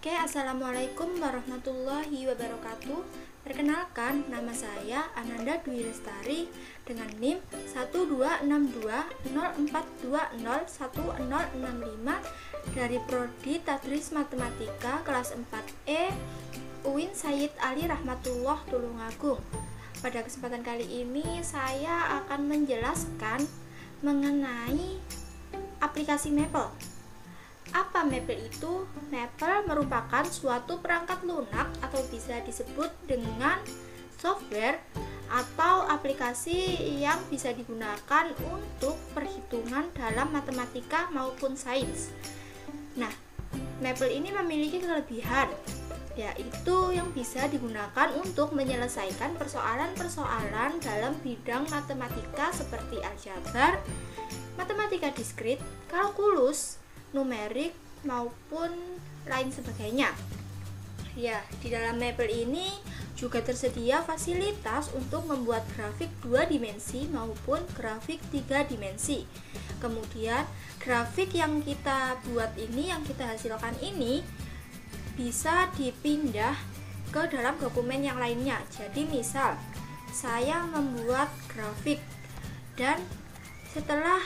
Oke, assalamualaikum warahmatullahi wabarakatuh. Perkenalkan, nama saya Ananda Dwi Lestari dengan NIM 1262042010065 dari Prodi Tadris Matematika kelas 4E UIN Sayyid Ali Rahmatullah Tulungagung. Pada kesempatan kali ini saya akan menjelaskan mengenai aplikasi Maple. Apa Maple itu? Maple merupakan suatu perangkat lunak atau bisa disebut dengan software atau aplikasi yang bisa digunakan untuk perhitungan dalam matematika maupun sains. Nah, Maple ini memiliki kelebihan, yaitu yang bisa digunakan untuk menyelesaikan persoalan-persoalan dalam bidang matematika seperti aljabar, matematika diskrit, kalkulus, numerik maupun lain sebagainya. Ya, di dalam Maple ini juga tersedia fasilitas untuk membuat grafik 2 dimensi maupun grafik 3 dimensi. Kemudian, grafik yang kita buat ini, yang kita hasilkan ini bisa dipindah ke dalam dokumen yang lainnya. Jadi misal saya membuat grafik dan setelah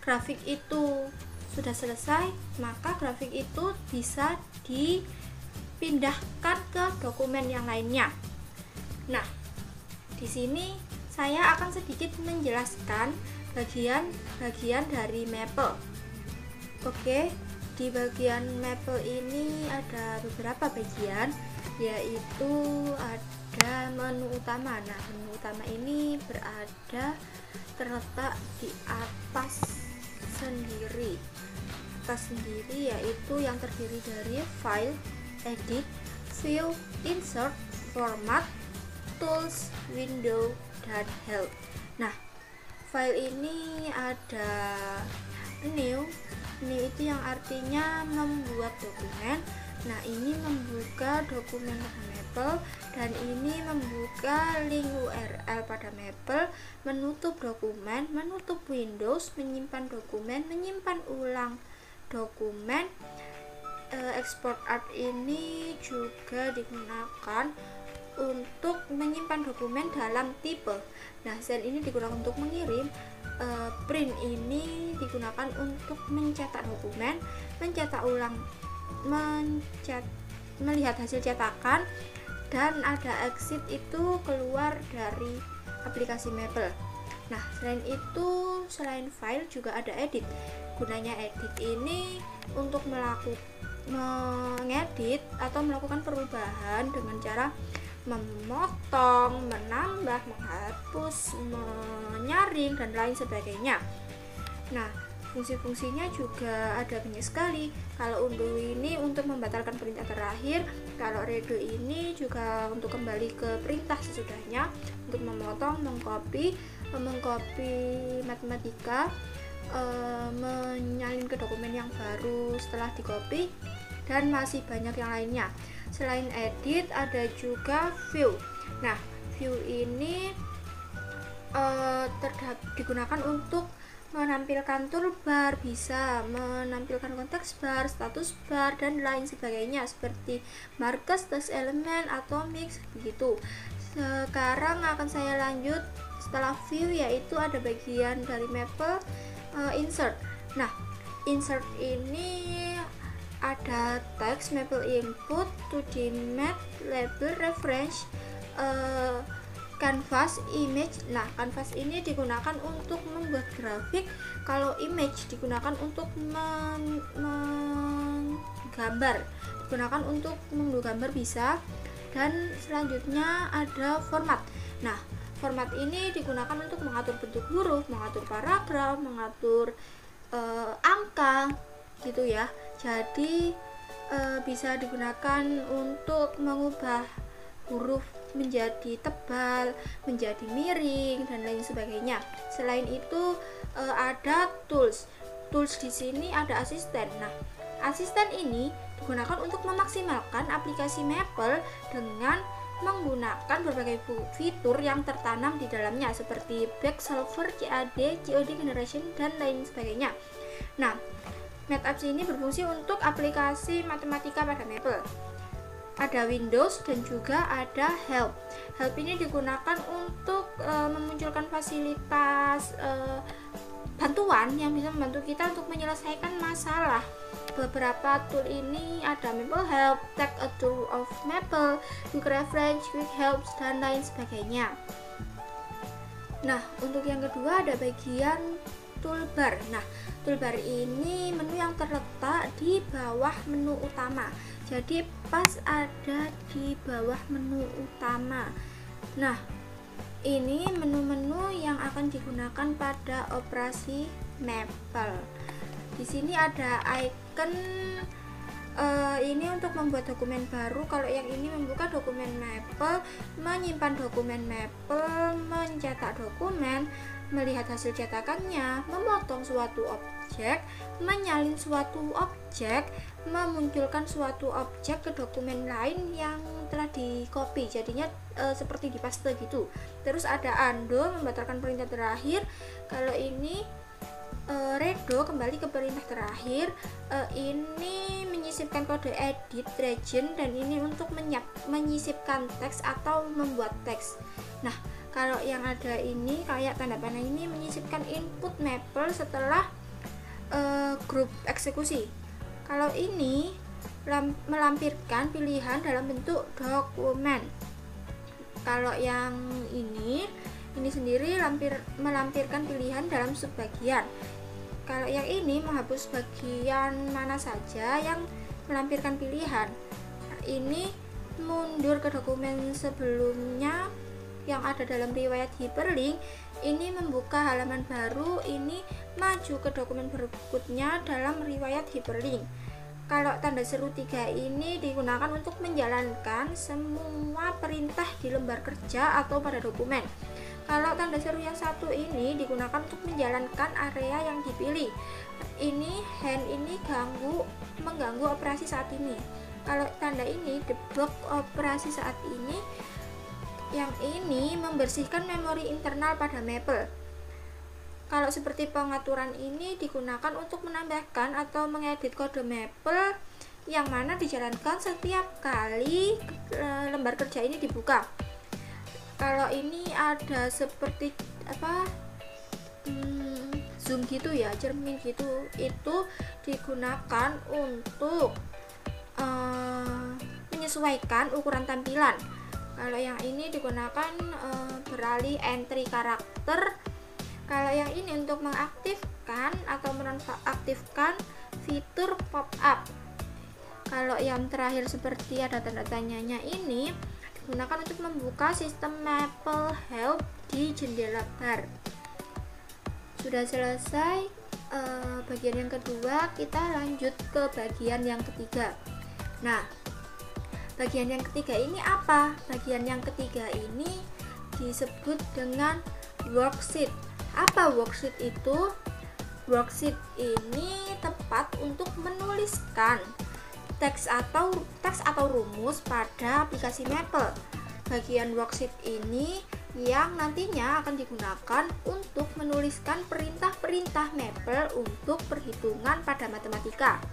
grafik itu sudah selesai, maka grafik itu bisa dipindahkan ke dokumen yang lainnya. Nah, di sini saya akan sedikit menjelaskan bagian-bagian dari Maple. Oke, di bagian Maple ini ada beberapa bagian, yaitu ada menu utama. Nah, menu utama ini terletak di atas sendiri, yaitu yang terdiri dari file, edit, view, insert, format, tools, window, dan help. Nah, file ini ada new itu yang artinya membuat dokumen. Nah, ini membuka dokumen pada Maple, dan ini membuka link URL pada Maple, menutup dokumen, menutup Windows, menyimpan dokumen, menyimpan ulang dokumen. Export art ini juga digunakan untuk menyimpan dokumen dalam tipe. Nah, send ini digunakan untuk mengirim. Print ini digunakan untuk mencetak dokumen, mencetak ulang, melihat hasil cetakan, dan ada exit itu keluar dari aplikasi Maple. Nah, selain file juga ada edit. Gunanya edit ini untuk mengedit atau melakukan perubahan dengan cara memotong, menambah, menghapus, menyaring, dan lain sebagainya. Nah, fungsi-fungsinya juga ada banyak sekali. Kalau undo ini untuk membatalkan perintah terakhir, kalau redo ini juga untuk kembali ke perintah sesudahnya, untuk memotong, mengcopy matematika, menyalin ke dokumen yang baru setelah di-copy, dan masih banyak yang lainnya. Selain edit, ada juga view. Nah, view ini digunakan untuk menampilkan toolbar, bisa menampilkan konteks bar, status bar, dan lain sebagainya seperti markers, text element, atau mix begitu. Sekarang akan saya lanjut setelah view, yaitu ada bagian dari Maple, insert. Nah, insert ini ada teks, Maple input, 2D math, label, reference, canvas, image. Nah, canvas ini digunakan untuk membuat grafik, kalau image digunakan untuk menggambar, digunakan untuk mengunduh gambar bisa. Dan selanjutnya ada format. Nah, format ini digunakan untuk mengatur bentuk huruf, mengatur paragraf, mengatur angka gitu ya. Jadi bisa digunakan untuk mengubah huruf menjadi tebal, menjadi miring, dan lain sebagainya. Selain itu ada tools. Tools di sini ada asisten. Nah, asisten ini digunakan untuk memaksimalkan aplikasi Maple dengan menggunakan berbagai fitur yang tertanam di dalamnya seperti back solver, CAD, COD generation, dan lain sebagainya. Nah, MathApps ini berfungsi untuk aplikasi matematika pada Maple. Ada Windows dan juga ada Help. Help ini digunakan untuk memunculkan fasilitas bantuan yang bisa membantu kita untuk menyelesaikan masalah. Beberapa tool ini ada Maple Help, Take a Tour of Maple, Quick Reference, Quick Helps, dan lain sebagainya. Nah, untuk yang kedua ada bagian toolbar. Nah, toolbar ini menu yang terletak di bawah menu utama. Jadi pas ada di bawah menu utama. Nah, ini menu-menu yang akan digunakan pada operasi Maple. Di sini ada icon ini untuk membuat dokumen baru. Kalau yang ini membuka dokumen Maple, menyimpan dokumen Maple, mencetak dokumen, melihat hasil cetakannya, memotong suatu objek, menyalin suatu objek, memunculkan suatu objek ke dokumen lain yang telah di copy, jadinya seperti di paste gitu. Terus ada undo, membatalkan perintah terakhir. Kalau ini redo, kembali ke perintah terakhir. Ini menyisipkan kode edit region, dan ini untuk menyisipkan teks atau membuat teks. Nah, kalau yang ada ini kayak tanda panah ini menyisipkan input Maple setelah grup eksekusi. Kalau ini melampirkan pilihan dalam bentuk dokumen. Kalau yang ini sendiri melampirkan pilihan dalam subbagian. Kalau yang ini menghapus bagian mana saja yang melampirkan pilihan. Ini mundur ke dokumen sebelumnya yang ada dalam riwayat hyperlink. Ini membuka halaman baru. Ini maju ke dokumen berikutnya dalam riwayat hyperlink. Kalau tanda seru 3 ini digunakan untuk menjalankan semua perintah di lembar kerja atau pada dokumen. Kalau tanda seru yang satu ini digunakan untuk menjalankan area yang dipilih. Ini hand ini mengganggu operasi saat ini. Kalau tanda ini debug operasi saat ini. Yang ini membersihkan memori internal pada Maple. Kalau seperti pengaturan ini digunakan untuk menambahkan atau mengedit kode Maple yang mana dijalankan setiap kali lembar kerja ini dibuka. Kalau ini ada seperti zoom gitu ya, cermin gitu, itu digunakan untuk menyesuaikan ukuran tampilan. Kalau yang ini digunakan beralih entry karakter. Kalau yang ini untuk mengaktifkan atau menonaktifkan fitur pop up. Kalau yang terakhir seperti ada tanda tanyanya ini digunakan untuk membuka sistem Maple Help di jendela bar. Sudah selesai bagian yang kedua, kita lanjut ke bagian yang ketiga. Nah, bagian yang ketiga ini apa? Bagian yang ketiga ini disebut dengan worksheet. Apa worksheet itu? Worksheet ini tepat untuk menuliskan teks atau rumus pada aplikasi Maple. Bagian worksheet ini yang nantinya akan digunakan untuk menuliskan perintah-perintah Maple untuk perhitungan pada matematika.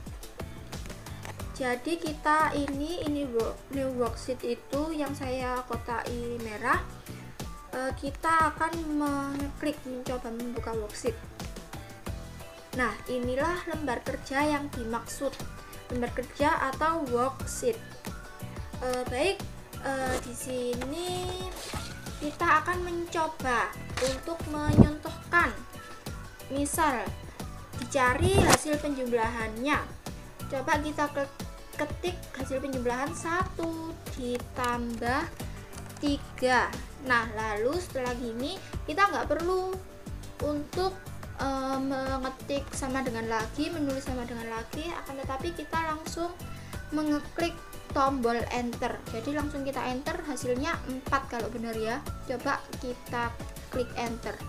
Jadi kita ini new worksheet itu yang saya kotai merah. Kita akan mencoba membuka worksheet. Nah, inilah lembar kerja yang dimaksud, lembar kerja atau worksheet. Di sini kita akan mencoba untuk menyontohkan. Misal dicari hasil penjumlahannya. Coba kita ketik hasil penjumlahan 1 ditambah 3. Nah, lalu setelah gini kita nggak perlu untuk mengetik sama dengan lagi, menulis sama dengan lagi, akan tetapi kita langsung mengeklik tombol enter. Jadi langsung kita enter, hasilnya 4 kalau benar ya. Coba kita klik enter.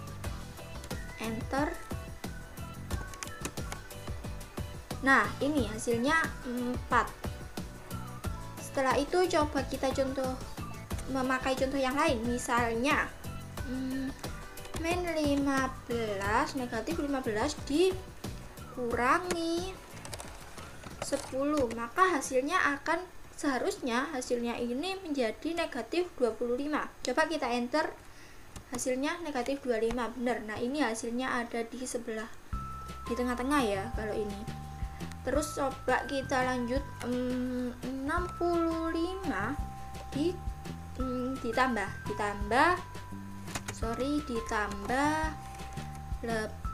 Nah, ini hasilnya 4. Setelah itu coba kita memakai contoh yang lain. Misalnya min 15 negatif 15 dikurangi 10, maka seharusnya hasilnya ini menjadi negatif 25. Coba kita enter, hasilnya negatif 25, benar. Nah ini hasilnya ada di sebelah, di tengah-tengah ya kalau ini. Terus coba kita lanjut, 65 ditambah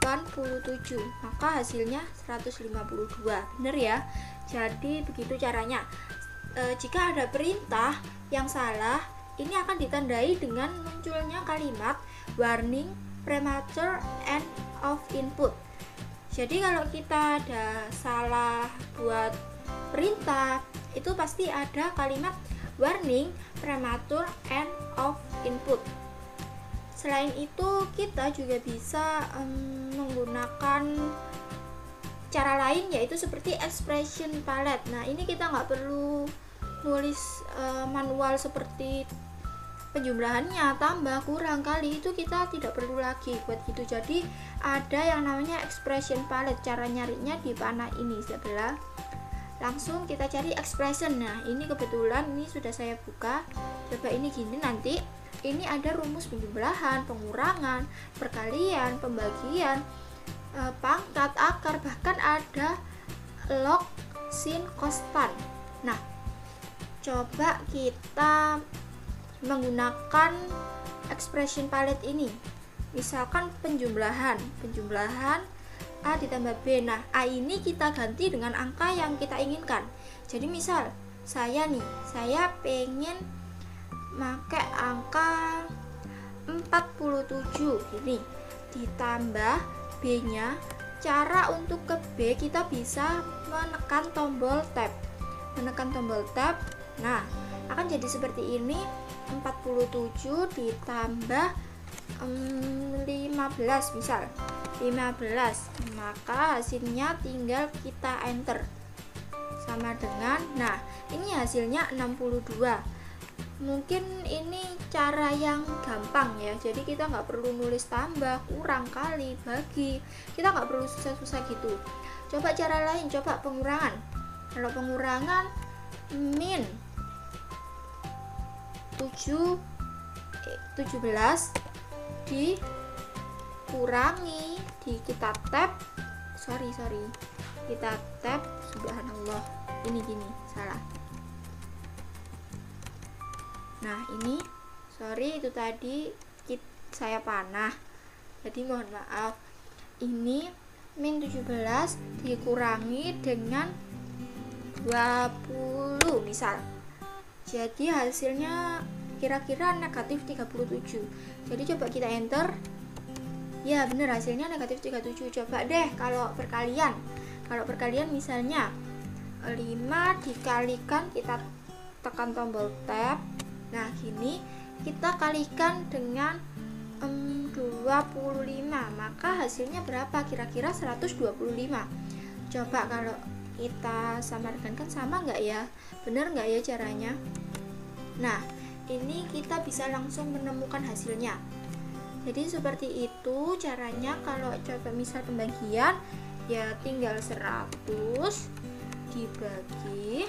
87, maka hasilnya 152, bener ya. Jadi begitu caranya. Jika ada perintah yang salah, ini akan ditandai dengan munculnya kalimat warning premature end of input. Jadi kalau kita ada salah buat perintah, itu pasti ada kalimat warning premature end of input. Selain itu, kita juga bisa menggunakan cara lain, yaitu seperti expression palette. Nah ini kita nggak perlu nulis manual seperti penjumlahannya, tambah, kurang, kali, itu kita tidak perlu lagi buat gitu. Jadi ada yang namanya expression palette, cara nyarinya di panah ini sebelah. Langsung kita cari expression. Nah ini kebetulan ini sudah saya buka. Coba ini gini, nanti ini ada rumus penjumlahan, pengurangan, perkalian, pembagian, pangkat, akar, bahkan ada log, sin, konstan. Nah coba kita menggunakan expression palette ini. Misalkan penjumlahan A ditambah B. Nah A ini kita ganti dengan angka yang kita inginkan. Jadi misal saya pengen pakai angka 47 gini, ditambah B nya. Cara untuk ke B kita bisa menekan tombol tab. Nah akan jadi seperti ini, 47 ditambah 15 misal 15, maka hasilnya tinggal kita enter sama dengan, nah ini hasilnya 62. Mungkin ini cara yang gampang ya, jadi kita nggak perlu nulis tambah, kurang, kali, bagi, kita nggak perlu susah-susah gitu. Coba cara lain, coba pengurangan. Kalau pengurangan, min 17 dikurangi kita tab, kita tab, subhanallah, ini gini, salah. Nah ini itu tadi saya panah, jadi mohon maaf. Ini min 17 dikurangi dengan 20 misal, jadi hasilnya kira-kira negatif 37. Jadi coba kita enter, ya bener hasilnya negatif 37. Coba deh kalau perkalian misalnya 5 dikalikan, kita tekan tombol tab. Nah gini, kita kalikan dengan 25, maka hasilnya berapa? Kira-kira 125. Coba kalau kita samarkan, kan sama nggak ya? Bener nggak ya caranya? Nah ini kita bisa langsung menemukan hasilnya. Jadi seperti itu caranya. Kalau coba misal pembagian, ya tinggal 100 dibagi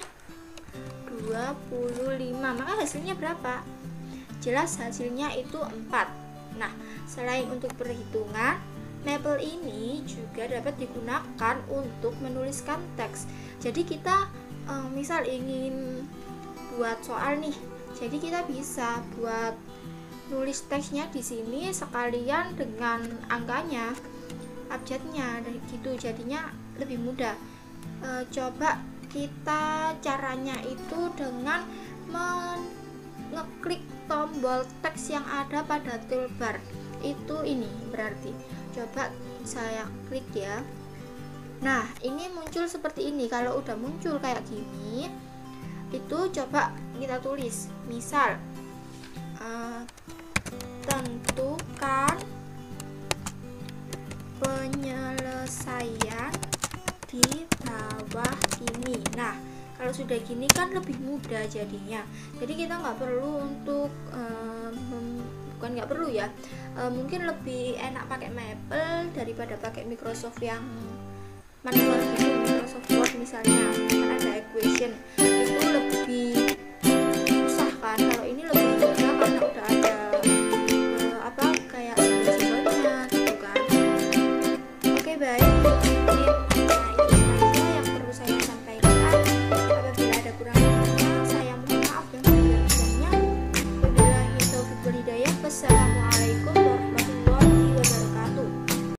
25, maka hasilnya berapa? Jelas hasilnya itu 4. Nah selain untuk perhitungan, Maple ini juga dapat digunakan untuk menuliskan teks. Jadi kita misal ingin buat soal nih, jadi kita bisa buat nulis teksnya di sini sekalian dengan angkanya, abjadnya, dan gitu, jadinya lebih mudah. Coba kita caranya itu dengan mengeklik tombol teks yang ada pada toolbar itu, ini berarti coba saya klik ya. Nah ini muncul seperti ini. Kalau udah muncul kayak gini, itu coba kita tulis, misal tentukan penyelesaian di bawah ini. Nah kalau sudah gini kan lebih mudah jadinya. Jadi kita nggak perlu untuk bukan nggak perlu ya, mungkin lebih enak pakai Maple daripada pakai Microsoft yang manual gitu, Microsoft Word misalnya.